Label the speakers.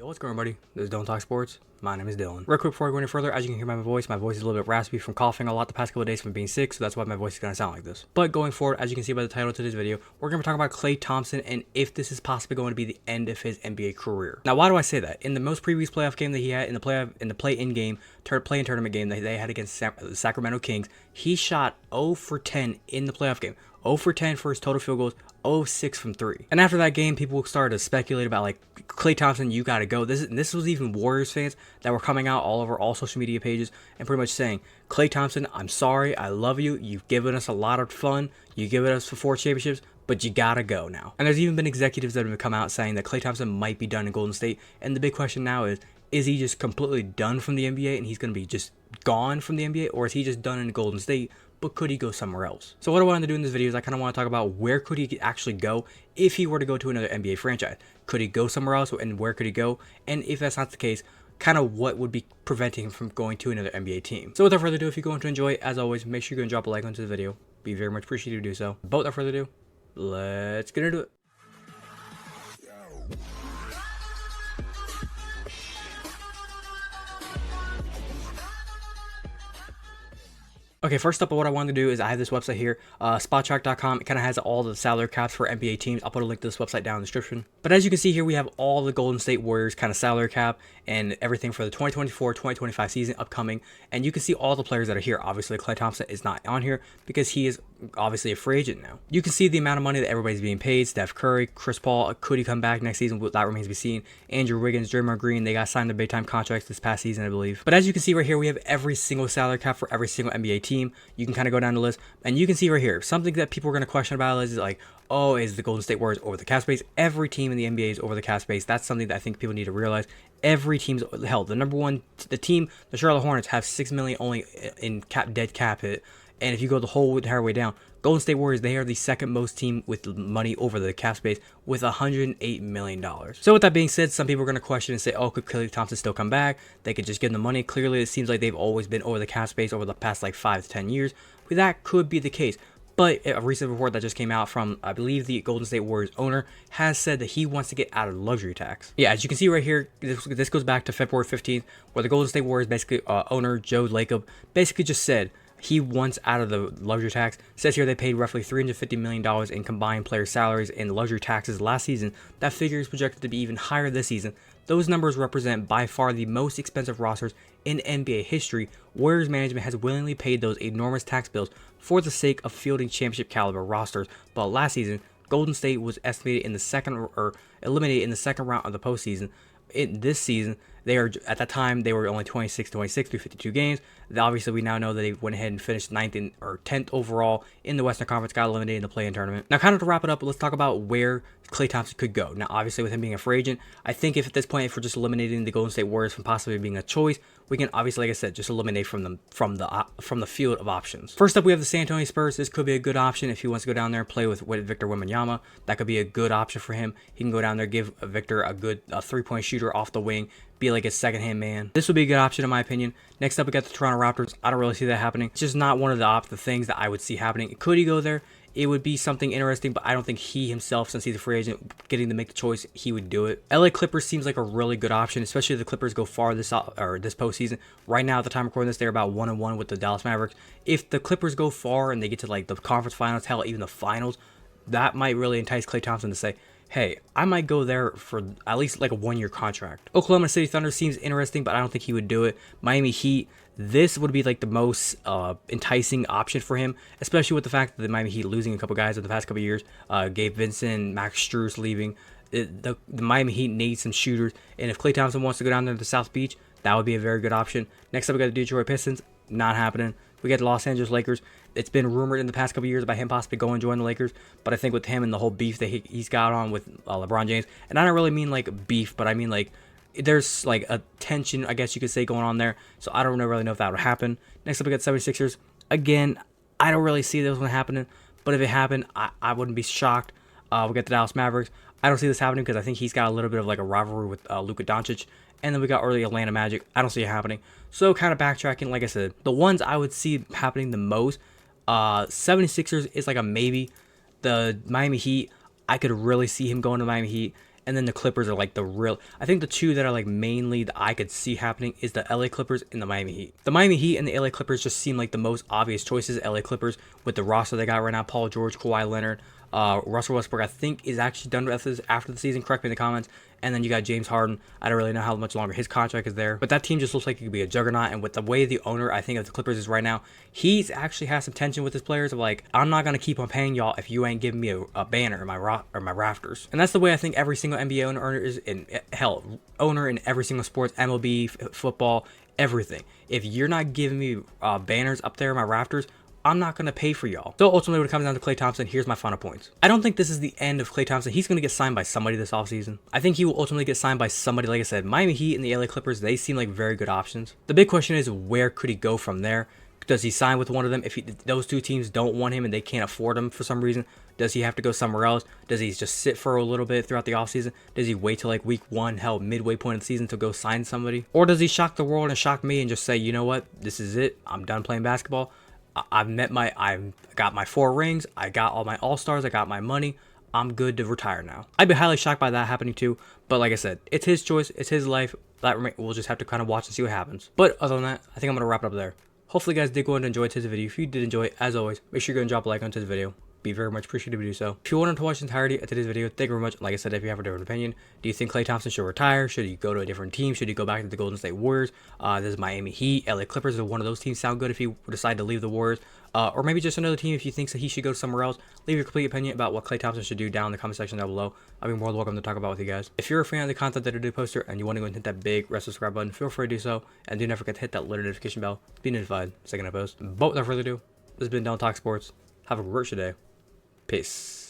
Speaker 1: Yo, what's going on, buddy? This is Don't Talk Sports. My name is Dylan. Real quick before I go any further, as you can hear by my voice is a little bit raspy from coughing a lot the past couple of days from being sick, so that's why my voice is going to sound like this. But going forward, as you can see by the title of today's video, we're going to be talking about Klay Thompson and if this is possibly going to be the end of his NBA career. Now, why do I say that? In the most previous playoff game that he had, in the play-in tournament game that they had against the Sacramento Kings, he shot 0 for 10 in the playoff game. 0 for 10 for his total field goals, 0-6 from 3. And after that game, people started to speculate about, like, Klay Thompson, you gotta go. This was even Warriors fans that were coming out all over all social media pages and pretty much saying, Klay Thompson, I'm sorry, I love you, you've given us a lot of fun, you've given us 4 championships, but you gotta go now. And there's even been executives that have come out saying that Klay Thompson might be done in Golden State, and the big question now is he just completely done from the NBA and he's gonna be just gone from the NBA, or is he just done in Golden State, but could he go somewhere else? So what I wanted to do in this video is I kind of want to talk about where could he actually go if he were to go to another NBA franchise. Could he go somewhere else, and where could he go? And if that's not the case, kind of what would be preventing him from going to another NBA team. So without further ado, if you're going to enjoy it, as always, make sure you go and drop a like onto the video. Be very much appreciated to do so. But without further ado, let's get into it. Okay, first up, what I wanted to do is I have this website here, spottrack.com. It kind of has all the salary caps for NBA teams. I'll put a link to this website down in the description. But as you can see here, we have all the Golden State Warriors kind of salary cap and everything for the 2024-2025 season upcoming. And you can see all the players that are here. Obviously, Klay Thompson is not on here because he is obviously a free agent now. You can see the amount of money that everybody's being paid. Steph Curry, Chris Paul, could he come back next season? That remains to be seen. Andrew Wiggins, Draymond Green, they got signed their big-time contracts this past season, I believe. But as you can see right here, we have every single salary cap for every single NBA team. You can kind of go down the list, and you can see right here, something that people are going to question about is like, oh, is the Golden State Warriors over the cap space? Every team in the NBA is over the cap space. That's something that I think people need to realize. Every team's hell. The number one, the team, the Charlotte Hornets, have $6 million only in dead cap hit. And if you go the whole entire way down, Golden State Warriors, they are the second most team with money over the cap space with $108 million. So with that being said, some people are going to question and say, oh, could Klay Thompson still come back? They could just give him the money. Clearly, it seems like they've always been over the cap space over the past like 5 to 10 years. But that could be the case. But a recent report that just came out from, I believe, the Golden State Warriors owner has said that he wants to get out of luxury tax. Yeah, as you can see right here, this goes back to February 15th, where the Golden State Warriors basically owner Joe Lacob basically just said he wants out of the luxury tax. It says here they paid roughly $350 million in combined player salaries and luxury taxes last season. That figure is projected to be even higher this season. Those numbers represent by far the most expensive rosters in NBA history. Warriors management has willingly paid those enormous tax bills for the sake of fielding championship caliber rosters. But last season, Golden State was estimated in the eliminated in the second round of the postseason. In this season, they are at that time they were only 26 through 52 games. Obviously, we now know that they went ahead and finished 9th or 10th overall in the Western Conference, got eliminated in the play-in tournament. Now, kind of to wrap it up, let's talk about where Klay Thompson could go. Now, obviously, with him being a free agent, I think if at this point, if we're just eliminating the Golden State Warriors from possibly being a choice, we can obviously, like I said, just eliminate from the field of options. First up, we have the San Antonio Spurs. This could be a good option if he wants to go down there and play with Victor Wembanyama. That could be a good option for him. He can go down there, give Victor a good three-point shooter off the wing, be like a second-hand man. This would be a good option in my opinion. Next up, we got the Toronto Raptors. I don't really see that happening. It's just not one of the things that I would see happening. Could he go there? It would be something interesting, but I don't think he himself, since he's a free agent, getting to make the choice, he would do it. LA Clippers seems like a really good option, especially if the Clippers go far this postseason. Right now, at the time of recording this, they're about 1-1 with the Dallas Mavericks. If the Clippers go far and they get to like the conference finals, hell, even the finals, that might really entice Klay Thompson to say, hey, I might go there for at least like a 1-year contract. Oklahoma City Thunder seems interesting, but I don't think he would do it. Miami Heat, this would be like the most enticing option for him, especially with the fact that the Miami Heat losing a couple guys in the past couple years. Gabe Vincent, Max Strus leaving. The Miami Heat needs some shooters, and if Klay Thompson wants to go down there to South Beach, that would be a very good option. Next up, we got the Detroit Pistons. Not happening. We got the Los Angeles Lakers. It's been rumored in the past couple years about him possibly going and join the Lakers, but I think with him and the whole beef that he's got on with LeBron James, and I don't really mean like beef, but I mean like there's like a tension, I guess you could say, going on there. So I don't really know if that would happen. Next up, we got 76ers. Again, I don't really see this one happening, but if it happened, I wouldn't be shocked. We got the Dallas Mavericks. I don't see this happening because I think he's got a little bit of like a rivalry with Luka Doncic. And then we got early Atlanta Magic. I don't see it happening. So kind of backtracking, like I said, the ones I would see happening the most, 76ers is like a maybe. The Miami Heat, I could really see him going to Miami Heat. And then the Clippers are like the real, I think the two that are like mainly that I could see happening is the LA Clippers and the Miami Heat. The Miami Heat and the LA Clippers just seem like the most obvious choices. LA Clippers with the roster they got right now, Paul George, Kawhi Leonard, Russell Westbrook, I think is actually done after the season. Correct me in the comments. And then you got James Harden. I don't really know how much longer his contract is there, but that team just looks like it could be a juggernaut. And with the way the owner, I think, of the Clippers is right now, he's actually has some tension with his players of like, I'm not gonna keep on paying y'all if you ain't giving me a banner in my rafters. And that's the way I think every single NBA owner is in owner in every single sports, MLB, football, everything. If you're not giving me banners up there in my rafters, I'm not going to pay for y'all. So ultimately, when it comes down to Klay Thompson, here's my final points. I don't think this is the end of Klay Thompson. He's going to get signed by somebody this offseason. I think he will ultimately get signed by somebody. Like I said, Miami Heat and the LA Clippers, they seem like very good options. The big question is, where could he go from there? Does he sign with one of them? If those two teams don't want him and they can't afford him for some reason, does he have to go somewhere else? Does he just sit for a little bit throughout the offseason? Does he wait till like week 1, hell, midway point of the season to go sign somebody? Or does he shock the world and shock me and just say, you know what, this is it. I'm done playing basketball. I've got my 4 rings. I got all my all-stars. I got my money. I'm good to retire now. I'd be highly shocked by that happening too. But like I said, it's his choice. It's his life. We'll just have to kind of watch and see what happens. But other than that, I think I'm going to wrap it up there. Hopefully you guys did go and enjoy today's video. If you did enjoy it, as always, make sure you go and drop a like on today's video. Be very much appreciated if you do so. If you wanted to watch the entirety of today's video, thank you very much. Like I said, if you have a different opinion, do you think Klay Thompson should retire? Should he go to a different team? Should he go back to the Golden State Warriors? This is Miami Heat, LA Clippers. Is one of those teams sound good if he decide to leave the Warriors? Or maybe just another team if you think that he should go somewhere else. Leave your complete opinion about what Klay Thompson should do down in the comment section down below. I'll be more than welcome to talk about with you guys. If you're a fan of the content that I do post here and you want to go and hit that big red subscribe button, feel free to do so. And do not forget to hit that little notification bell to be notified the second I post. But without further ado, this has been Don't Talk Sports. Have a great day. Peace.